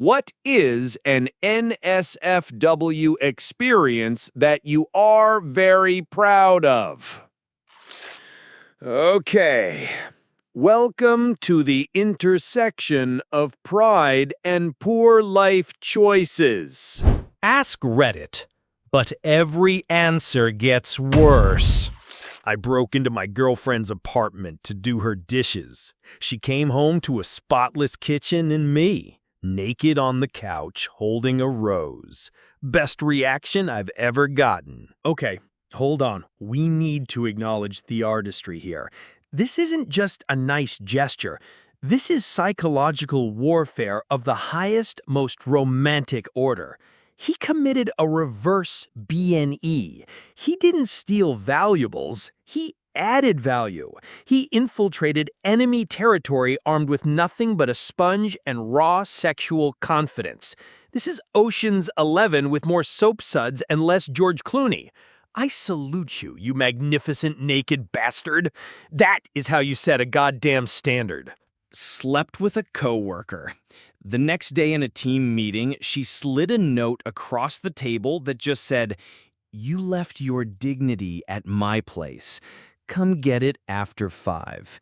What is an NSFW experience that you are very proud of? Okay. Welcome to the intersection of pride and poor life choices. Ask Reddit, but every answer gets worse. I broke into my girlfriend's apartment to do her dishes. She came home to a spotless kitchen and me, naked on the couch, holding a rose. Best reaction I've ever gotten. Okay, hold on. We need to acknowledge the artistry here. This isn't just a nice gesture. This is psychological warfare of the highest, most romantic order. He committed a reverse BNE. He didn't steal valuables. He added value. He infiltrated enemy territory armed with nothing but a sponge and raw sexual confidence. This is Ocean's 11 with more soap suds and less George Clooney. I salute you, you magnificent naked bastard. That is how you set a goddamn standard. Slept with a coworker. The next day in a team meeting, she slid a note across the table that just said, "You left your dignity at my place. Come get it after 5.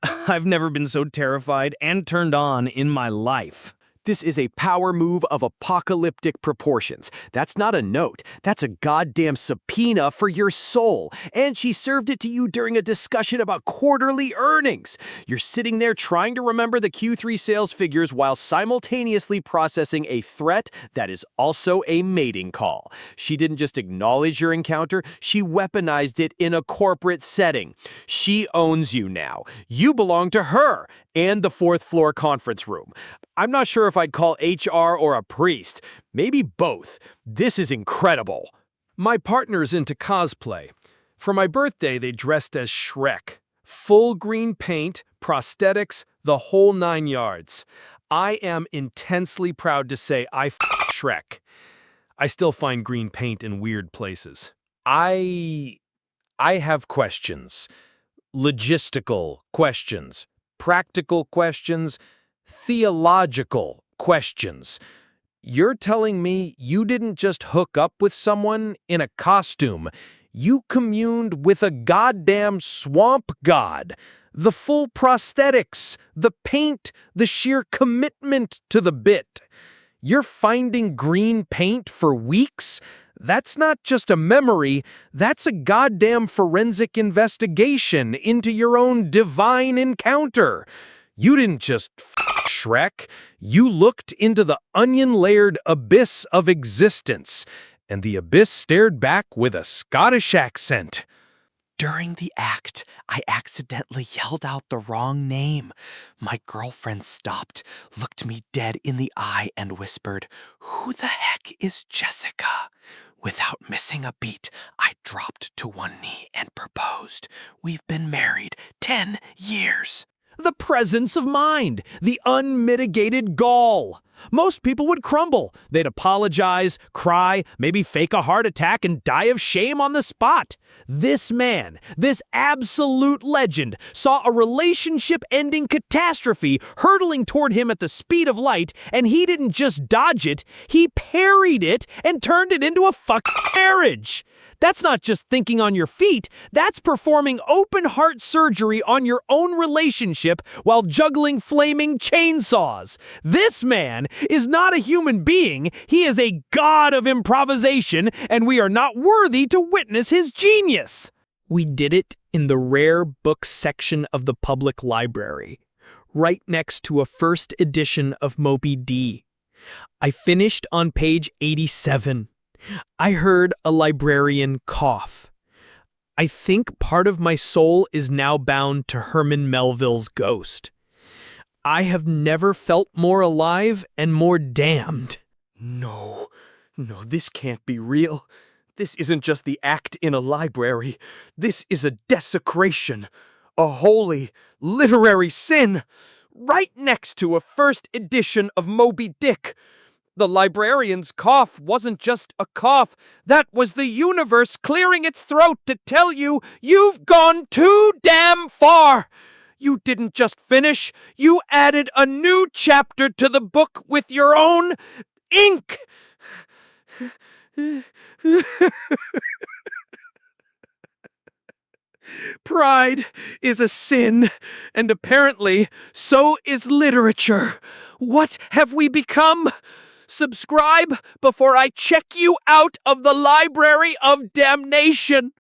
I've never been so terrified and turned on in my life. This is a power move of apocalyptic proportions. That's not a note. That's a goddamn subpoena for your soul. And she served it to you during a discussion about quarterly earnings. You're sitting there trying to remember the Q3 sales figures while simultaneously processing a threat that is also a mating call. She didn't just acknowledge your encounter, she weaponized it in a corporate setting. She owns you now. You belong to her and the 4th floor conference room. I'm not sure if I'd call HR or a priest. Maybe both. This is incredible. My partner's into cosplay. For my birthday, they dressed as Shrek. Full green paint, prosthetics, the whole 9 yards. I am intensely proud to say I Shrek. I still find green paint in weird places. I have questions. Logistical questions. Practical questions. Theological questions. You're telling me you didn't just hook up with someone in a costume. You communed with a goddamn swamp god. The full prosthetics, the paint, the sheer commitment to the bit. You're finding green paint for weeks? That's not just a memory, that's a goddamn forensic investigation into your own divine encounter. You didn't just Shrek, you looked into the onion-layered abyss of existence, and the abyss stared back with a Scottish accent. During the act, I accidentally yelled out the wrong name. My girlfriend stopped, looked me dead in the eye, and whispered, "Who the heck is Jessica?" Without missing a beat, I dropped to one knee and proposed. We've been married 10 years. The presence of mind, the unmitigated gall. Most people would crumble. They'd apologize, cry, maybe fake a heart attack and die of shame on the spot. This man, this absolute legend, saw a relationship-ending catastrophe hurtling toward him at the speed of light, and he didn't just dodge it, he parried it and turned it into a fucking marriage. That's not just thinking on your feet, that's performing open-heart surgery on your own relationship while juggling flaming chainsaws. This man is not a human being, he is a god of improvisation, and we are not worthy to witness his genius. We did it in the rare books section of the public library, right next to a first edition of Moby Dick. I finished on page 87. I heard a librarian cough. I think part of my soul is now bound to Herman Melville's ghost. I have never felt more alive and more damned. No, this can't be real. This isn't just the act in a library. This is a desecration, a holy, literary sin, right next to a first edition of Moby Dick. The librarian's cough wasn't just a cough. That was the universe clearing its throat to tell you you've gone too damn far. You didn't just finish, you added a new chapter to the book with your own ink. Pride is a sin, and apparently so is literature. What have we become? Subscribe before I check you out of the library of damnation.